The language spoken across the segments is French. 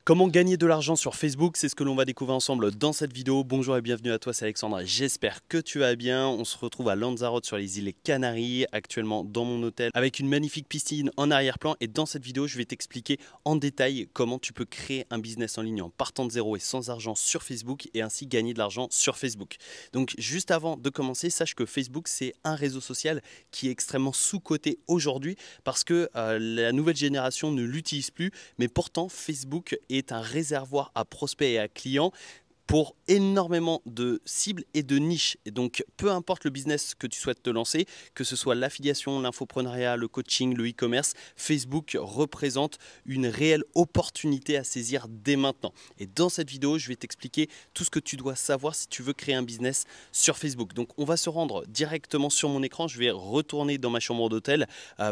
Comment gagner de l'argent sur Facebook, c'est ce que l'on va découvrir ensemble dans cette vidéo. Bonjour et bienvenue à toi, c'est Alexandre. J'espère que tu vas bien. On se retrouve à Lanzarote sur les îles Canaries, actuellement dans mon hôtel, avec une magnifique piscine en arrière-plan. Et dans cette vidéo, je vais t'expliquer en détail comment tu peux créer un business en ligne en partant de zéro et sans argent sur Facebook et ainsi gagner de l'argent sur Facebook. Donc juste avant de commencer, sache que Facebook, c'est un réseau social qui est extrêmement sous-coté aujourd'hui parce que la nouvelle génération ne l'utilise plus. Mais pourtant, Facebook est un réservoir à prospects et à clients pour énormément de cibles et de niches. Et donc, peu importe le business que tu souhaites te lancer, que ce soit l'affiliation, l'infoprenariat, le coaching, le e-commerce, Facebook représente une réelle opportunité à saisir dès maintenant. Et dans cette vidéo, je vais t'expliquer tout ce que tu dois savoir si tu veux créer un business sur Facebook. Donc, on va se rendre directement sur mon écran. Je vais retourner dans ma chambre d'hôtel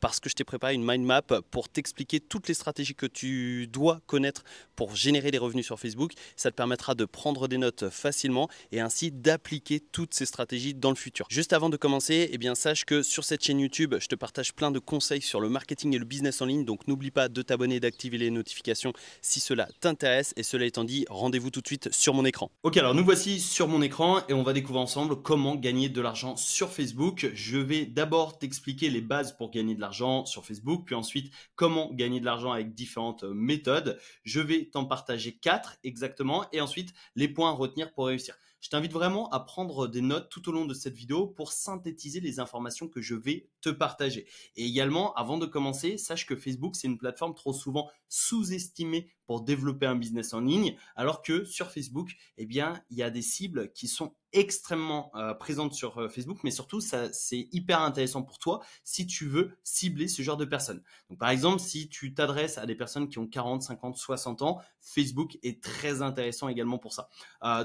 parce que je t'ai préparé une mind map pour t'expliquer toutes les stratégies que tu dois connaître pour générer des revenus sur Facebook. Ça te permettra de prendre des notes facilement et ainsi d'appliquer toutes ces stratégies dans le futur. Juste avant de commencer, eh bien, sache que sur cette chaîne YouTube, je te partage plein de conseils sur le marketing et le business en ligne. Donc n'oublie pas de t'abonner et d'activer les notifications si cela t'intéresse. Et cela étant dit, rendez-vous tout de suite sur mon écran. Ok, alors nous voici sur mon écran et on va découvrir ensemble comment gagner de l'argent sur Facebook. Je vais d'abord t'expliquer les bases pour gagner de l'argent sur Facebook, puis ensuite comment gagner de l'argent avec différentes méthodes. Je vais t'en partager 4 exactement et ensuite les points à retenir pour réussir. Je t'invite vraiment à prendre des notes tout au long de cette vidéo pour synthétiser les informations que je vais te partager. Et également, avant de commencer, sache que Facebook, c'est une plateforme trop souvent sous-estimée pour développer un business en ligne, alors que sur Facebook, eh bien, il y a des cibles qui sont extrêmement présentes sur Facebook, mais surtout, ça, c'est hyper intéressant pour toi si tu veux cibler ce genre de personnes. Donc, par exemple, si tu t'adresses à des personnes qui ont 40, 50, 60 ans, Facebook est très intéressant également pour ça.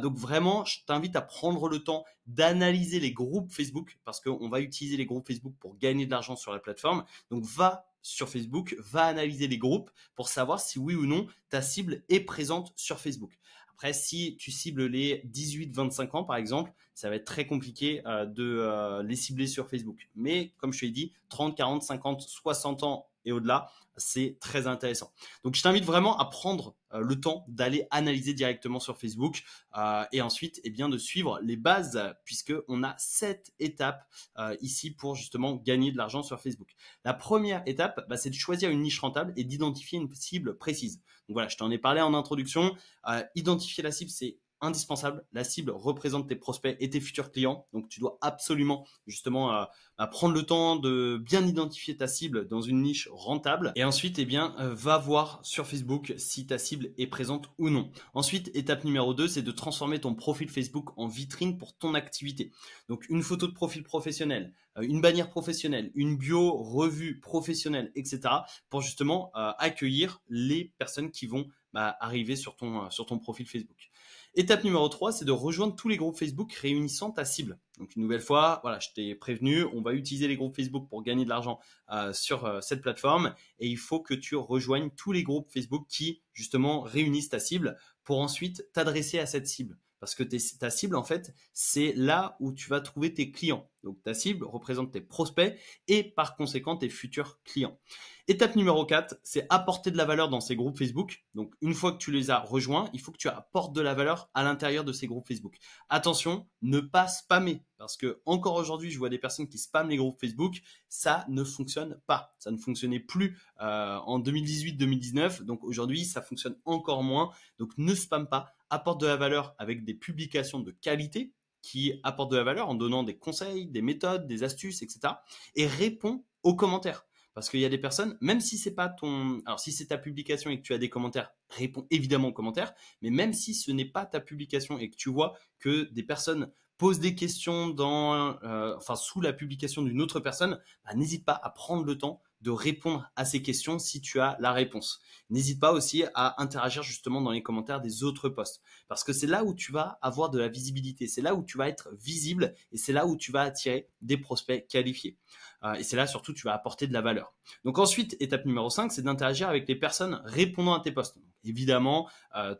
Donc, vraiment, je t'invite à prendre le temps d'analyser les groupes Facebook parce qu'on va utiliser les groupes Facebook pour gagner de l'argent sur la plateforme. Donc, va sur Facebook, va analyser les groupes pour savoir si oui ou non ta cible est présente sur Facebook. Après, si tu cibles les 18-25 ans, par exemple, ça va être très compliqué de les cibler sur Facebook. Mais comme je te l'ai dit, 30, 40, 50, 60 ans et au-delà, c'est très intéressant. Donc, je t'invite vraiment à prendre le temps d'aller analyser directement sur Facebook et ensuite, eh bien, de suivre les bases puisqu'on a 7 étapes ici pour justement gagner de l'argent sur Facebook. La première étape, c'est de choisir une niche rentable et d'identifier une cible précise. Donc voilà, je t'en ai parlé en introduction. Identifier la cible, c'est indispensable. La cible représente tes prospects et tes futurs clients. Donc, tu dois absolument justement prendre le temps de bien identifier ta cible dans une niche rentable. Et ensuite, eh bien, va voir sur Facebook si ta cible est présente ou non. Ensuite, étape numéro 2, c'est de transformer ton profil Facebook en vitrine pour ton activité. Donc, une photo de profil professionnel, une bannière professionnelle, une bio, revue professionnelle, etc. pour justement accueillir les personnes qui vont arriver sur ton profil Facebook. Étape numéro 3, c'est de rejoindre tous les groupes Facebook réunissant ta cible. Donc une nouvelle fois, voilà, je t'ai prévenu, on va utiliser les groupes Facebook pour gagner de l'argent sur cette plateforme et il faut que tu rejoignes tous les groupes Facebook qui justement réunissent ta cible pour ensuite t'adresser à cette cible. Parce que ta cible, en fait, c'est là où tu vas trouver tes clients. Donc, ta cible représente tes prospects et par conséquent tes futurs clients. Étape numéro 4, c'est apporter de la valeur dans ces groupes Facebook. Donc, une fois que tu les as rejoints, il faut que tu apportes de la valeur à l'intérieur de ces groupes Facebook. Attention, ne pas spammer. Parce que encore aujourd'hui, je vois des personnes qui spamment les groupes Facebook. Ça ne fonctionne pas. Ça ne fonctionnait plus en 2018-2019. Donc, aujourd'hui, ça fonctionne encore moins. Donc, ne spamme pas. Apporte de la valeur avec des publications de qualité qui apportent de la valeur en donnant des conseils, des méthodes, des astuces, etc. Et réponds aux commentaires. Parce qu'il y a des personnes, même si c'est pas alors si c'est ta publication et que tu as des commentaires, réponds évidemment aux commentaires. Mais même si ce n'est pas ta publication et que tu vois que des personnes posent des questions sous la publication d'une autre personne, n'hésite pas à prendre le temps de répondre à ces questions si tu as la réponse. N'hésite pas aussi à interagir justement dans les commentaires des autres posts parce que c'est là où tu vas avoir de la visibilité, c'est là où tu vas être visible et c'est là où tu vas attirer des prospects qualifiés. Et c'est là surtout tu vas apporter de la valeur. Donc ensuite, étape numéro 5, c'est d'interagir avec les personnes répondant à tes posts. Donc, évidemment,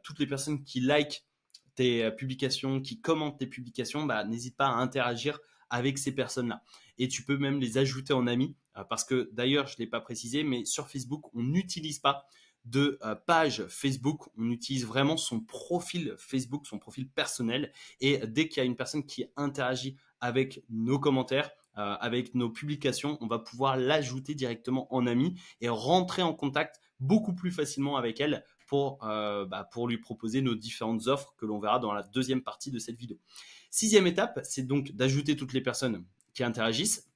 toutes les personnes qui likent tes publications, qui commentent tes publications, n'hésite pas à interagir avec ces personnes-là. Et tu peux même les ajouter en amis parce que d'ailleurs, je ne l'ai pas précisé, mais sur Facebook, on n'utilise pas de page Facebook. On utilise vraiment son profil Facebook, son profil personnel. Et dès qu'il y a une personne qui interagit avec nos commentaires, avec nos publications, on va pouvoir l'ajouter directement en ami et rentrer en contact beaucoup plus facilement avec elle pour lui proposer nos différentes offres que l'on verra dans la deuxième partie de cette vidéo. Sixième étape, c'est donc d'ajouter toutes les personnes qui interagissent.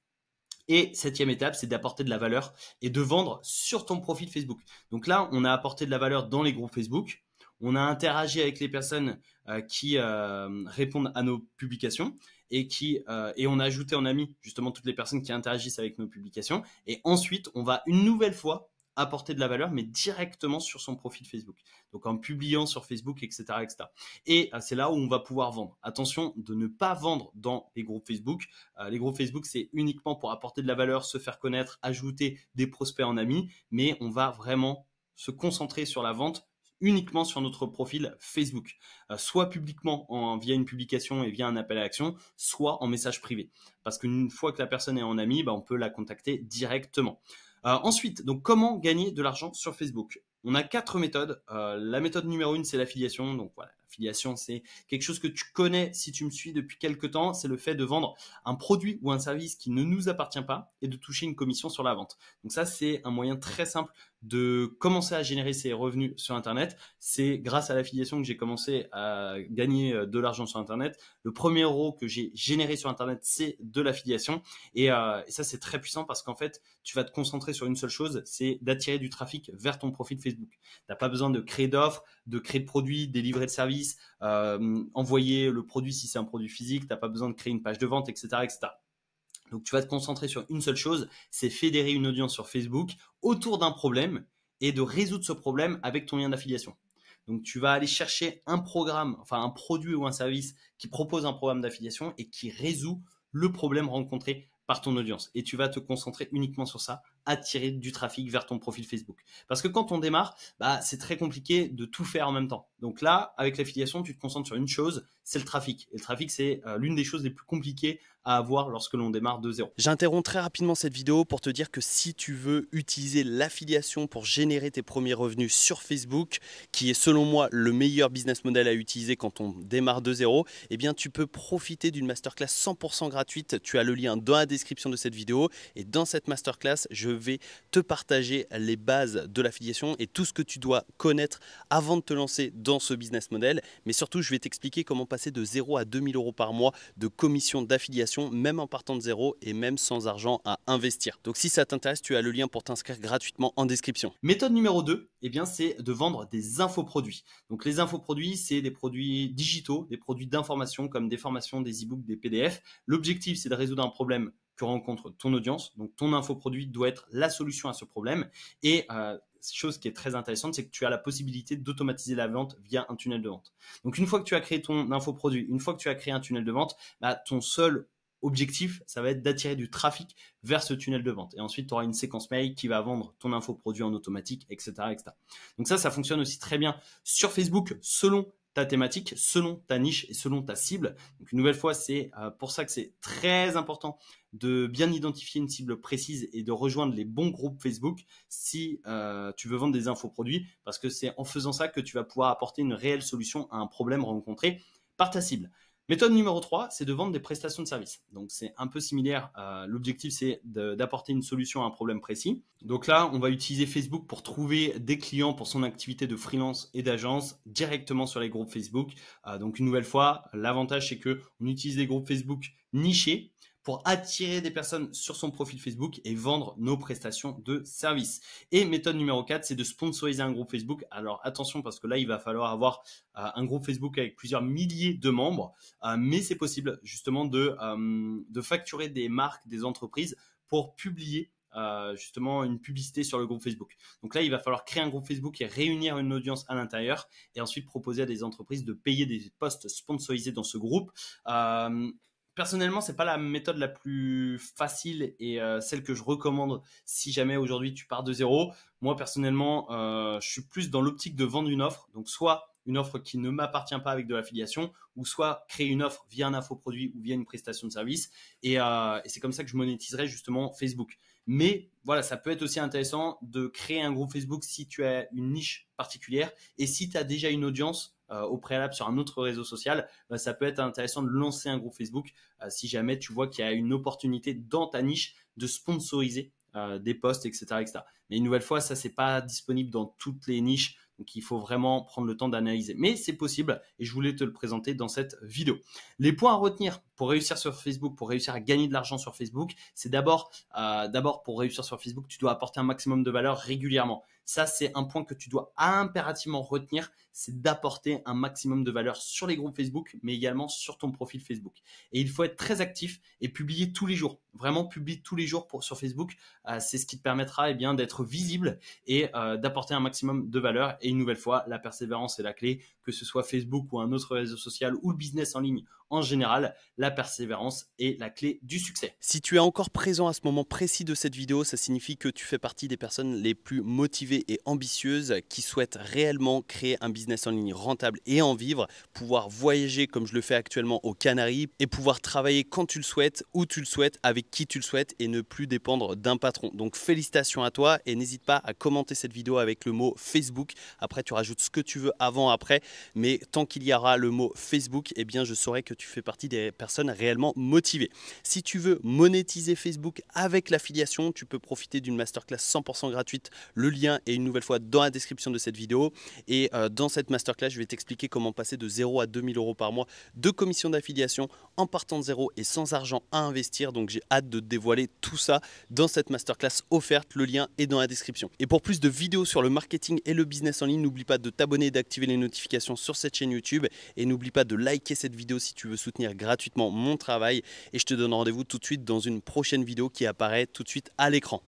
Et septième étape, c'est d'apporter de la valeur et de vendre sur ton profil Facebook. Donc là, on a apporté de la valeur dans les groupes Facebook. On a interagi avec les personnes qui répondent à nos publications et on a ajouté en ami justement toutes les personnes qui interagissent avec nos publications. Et ensuite, on va une nouvelle fois apporter de la valeur, mais directement sur son profil Facebook. Donc en publiant sur Facebook, etc., etc. Et c'est là où on va pouvoir vendre. Attention de ne pas vendre dans les groupes Facebook. Les groupes Facebook, c'est uniquement pour apporter de la valeur, se faire connaître, ajouter des prospects en amis, mais on va vraiment se concentrer sur la vente uniquement sur notre profil Facebook, soit publiquement via une publication et via un appel à l'action, soit en message privé. Parce qu'une fois que la personne est en ami, on peut la contacter directement. Ensuite, donc comment gagner de l'argent sur Facebook? On a 4 méthodes. La méthode numéro 1, c'est l'affiliation. Donc voilà, l'affiliation, c'est quelque chose que tu connais si tu me suis depuis quelques temps. C'est le fait de vendre un produit ou un service qui ne nous appartient pas et de toucher une commission sur la vente. Donc ça, c'est un moyen très simple de commencer à générer ses revenus sur Internet. C'est grâce à l'affiliation que j'ai commencé à gagner de l'argent sur Internet. Le premier euro que j'ai généré sur Internet, c'est de l'affiliation. Et ça, c'est très puissant parce qu'en fait, tu vas te concentrer sur une seule chose, c'est d'attirer du trafic vers ton profil Facebook. Tu n'as pas besoin de créer d'offres, de créer de produits, délivrer de services, envoyer le produit si c'est un produit physique. Tu n'as pas besoin de créer une page de vente, etc., etc. Donc, tu vas te concentrer sur une seule chose, c'est fédérer une audience sur Facebook autour d'un problème et de résoudre ce problème avec ton lien d'affiliation. Donc, tu vas aller chercher un programme, enfin un produit ou un service qui propose un programme d'affiliation et qui résout le problème rencontré par ton audience. Et tu vas te concentrer uniquement sur ça, attirer du trafic vers ton profil Facebook. Parce que quand on démarre, c'est très compliqué de tout faire en même temps. Donc là, avec l'affiliation, tu te concentres sur une chose, c'est le trafic. Et le trafic, c'est l'une des choses les plus compliquées à avoir lorsque l'on démarre de zéro. J'interromps très rapidement cette vidéo pour te dire que si tu veux utiliser l'affiliation pour générer tes premiers revenus sur Facebook, qui est selon moi le meilleur business model à utiliser quand on démarre de zéro, eh bien tu peux profiter d'une masterclass 100% gratuite. Tu as le lien dans la description de cette vidéo et dans cette masterclass, je vais te partager les bases de l'affiliation et tout ce que tu dois connaître avant de te lancer dans ce business model. Mais surtout, je vais t'expliquer comment passer de 0 à 2000 € par mois de commission d'affiliation, même en partant de zéro et même sans argent à investir. Donc si ça t'intéresse, tu as le lien pour t'inscrire gratuitement en description. Méthode numéro 2, c'est de vendre des infoproduits. Donc les infoproduits, c'est des produits digitaux, des produits d'information comme des formations, des e-books, des PDF. L'objectif, c'est de résoudre un problème que rencontre ton audience. Donc ton infoproduit doit être la solution à ce problème. Et chose qui est très intéressante, c'est que tu as la possibilité d'automatiser la vente via un tunnel de vente. Donc une fois que tu as créé ton infoproduit, une fois que tu as créé un tunnel de vente, ton seul objectif, ça va être d'attirer du trafic vers ce tunnel de vente. Et ensuite, tu auras une séquence mail qui va vendre ton infoproduit en automatique, etc., etc. Donc ça fonctionne aussi très bien sur Facebook selon ta thématique, selon ta niche et selon ta cible. Donc une nouvelle fois, c'est pour ça que c'est très important de bien identifier une cible précise et de rejoindre les bons groupes Facebook si tu veux vendre des infoproduits, parce que c'est en faisant ça que tu vas pouvoir apporter une réelle solution à un problème rencontré par ta cible. Méthode numéro 3, c'est de vendre des prestations de services. Donc, c'est un peu similaire. L'objectif, c'est d'apporter une solution à un problème précis. Donc là, on va utiliser Facebook pour trouver des clients pour son activité de freelance et d'agence directement sur les groupes Facebook. Donc, une nouvelle fois, l'avantage, c'est qu'on utilise des groupes Facebook nichés pour attirer des personnes sur son profil Facebook et vendre nos prestations de services. Et méthode numéro 4, c'est de sponsoriser un groupe Facebook. Alors attention, parce que là, il va falloir avoir un groupe Facebook avec plusieurs milliers de membres, mais c'est possible justement de facturer des marques, des entreprises pour publier justement une publicité sur le groupe Facebook. Donc là, il va falloir créer un groupe Facebook et réunir une audience à l'intérieur et ensuite proposer à des entreprises de payer des posts sponsorisés dans ce groupe. Personnellement, c'est pas la méthode la plus facile et celle que je recommande si jamais aujourd'hui tu pars de zéro. Moi, personnellement, je suis plus dans l'optique de vendre une offre. Donc, soit une offre qui ne m'appartient pas avec de l'affiliation, ou soit créer une offre via un infoproduit ou via une prestation de service. Et c'est comme ça que je monétiserai justement Facebook. Mais voilà, ça peut être aussi intéressant de créer un groupe Facebook si tu as une niche particulière et si tu as déjà une audience au préalable sur un autre réseau social, ça peut être intéressant de lancer un groupe Facebook si jamais tu vois qu'il y a une opportunité dans ta niche de sponsoriser des posts, etc., etc. Mais une nouvelle fois, ça, c'est pas disponible dans toutes les niches. Donc, il faut vraiment prendre le temps d'analyser. Mais c'est possible et je voulais te le présenter dans cette vidéo. Les points à retenir pour réussir sur Facebook, pour réussir à gagner de l'argent sur Facebook, c'est d'abord pour réussir sur Facebook, tu dois apporter un maximum de valeur régulièrement. Ça, c'est un point que tu dois impérativement retenir, c'est d'apporter un maximum de valeur sur les groupes Facebook, mais également sur ton profil Facebook. Et il faut être très actif et publier tous les jours. Vraiment, publier tous les jours sur Facebook. C'est ce qui te permettra d'être visible et d'apporter un maximum de valeur. Et une nouvelle fois, la persévérance est la clé, que ce soit Facebook ou un autre réseau social ou le business en ligne en général, la persévérance est la clé du succès. Si tu es encore présent à ce moment précis de cette vidéo, ça signifie que tu fais partie des personnes les plus motivées et ambitieuses qui souhaitent réellement créer un business en ligne rentable et en vivre, pouvoir voyager comme je le fais actuellement aux Canaries et pouvoir travailler quand tu le souhaites, où tu le souhaites, avec qui tu le souhaites et ne plus dépendre d'un patron. Donc félicitations à toi et n'hésite pas à commenter cette vidéo avec le mot Facebook. Après tu rajoutes ce que tu veux avant, après, mais tant qu'il y aura le mot Facebook, eh bien je saurai que tu fais partie des personnes réellement motivées. Si tu veux monétiser Facebook avec l'affiliation, tu peux profiter d'une masterclass 100% gratuite. Le lien est une nouvelle fois dans la description de cette vidéo. Et dans cette masterclass, je vais t'expliquer comment passer de 0 à 2000 euros par mois de commission d'affiliation en partant de zéro et sans argent à investir. Donc j'ai hâte de te dévoiler tout ça dans cette masterclass offerte. Le lien est dans la description. Et pour plus de vidéos sur le marketing et le business en ligne, n'oublie pas de t'abonner et d'activer les notifications sur cette chaîne YouTube. Et n'oublie pas de liker cette vidéo si tu veux soutenir gratuitement mon travail. Et je te donne rendez-vous tout de suite dans une prochaine vidéo qui apparaît tout de suite à l'écran.